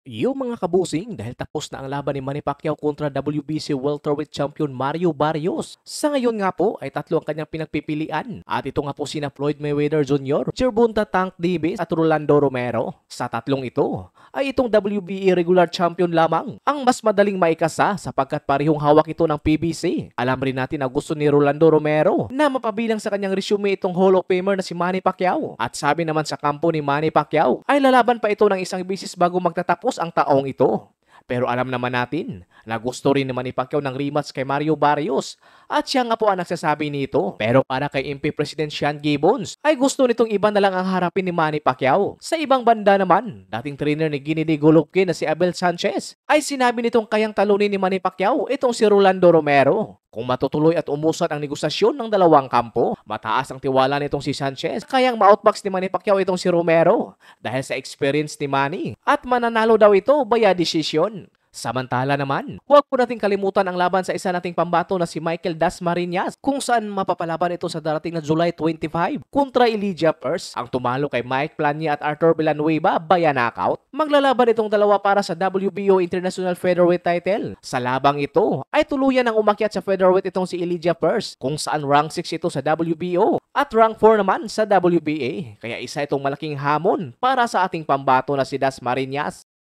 Yung mga kabusing dahil tapos na ang laban ni Manny Pacquiao kontra WBC welterweight champion Mario Barrios. Sa ngayon nga po ay tatlo ang kanyang pinagpipilian. At ito nga po sina Floyd Mayweather Jr., Gervonta Tank Davis at Rolando Romero. Sa tatlong ito ay itong WBA regular champion lamang ang mas madaling maikasa sapagkat parehong hawak ito ng PBC. Alam rin natin na gusto ni Rolando Romero na mapabilang sa kanyang resume itong Hall of Famer na si Manny Pacquiao. At sabi naman sa kampo ni Manny Pacquiao ay lalaban pa ito ng isang bisis bago magtatapos ang taong ito. Pero alam naman natin na gusto rin naman ni Pacquiao ng rematch kay Mario Barrios at siya nga po ang nagsasabi nito. Pero para kay MP President Sean Gibbons ay gusto nitong iba na lang ang harapin ni Manny Pacquiao. Sa ibang banda naman, dating trainer ni Gennady Golovkin na si Abel Sanchez ay sinabi nitong kayang talunin ni Manny Pacquiao itong si Rolando Romero. Kung matutuloy at umusad ang negosasyon ng dalawang kampo, mataas ang tiwala nitong si Sanchez kayang ma-outbox ni Manny Pacquiao itong si Romero dahil sa experience ni Manny at mananalo daw ito via decision. Samantala naman, huwag po nating kalimutan ang laban sa isa nating pambato na si Michael Dasmariñas kung saan mapapalaban ito sa darating na July 25 kontra Elijah Pearce. Ang tumalo kay Mike Plania at Arthur Villanueva via knockout. Maglalaban itong dalawa para sa WBO International Featherweight title. Sa labang ito ay tuluyan ang umakyat sa featherweight itong si Elijah Pearce kung saan rank 6 ito sa WBO at rank 4 naman sa WBA. Kaya isa itong malaking hamon para sa ating pambato na si Dasmariñas.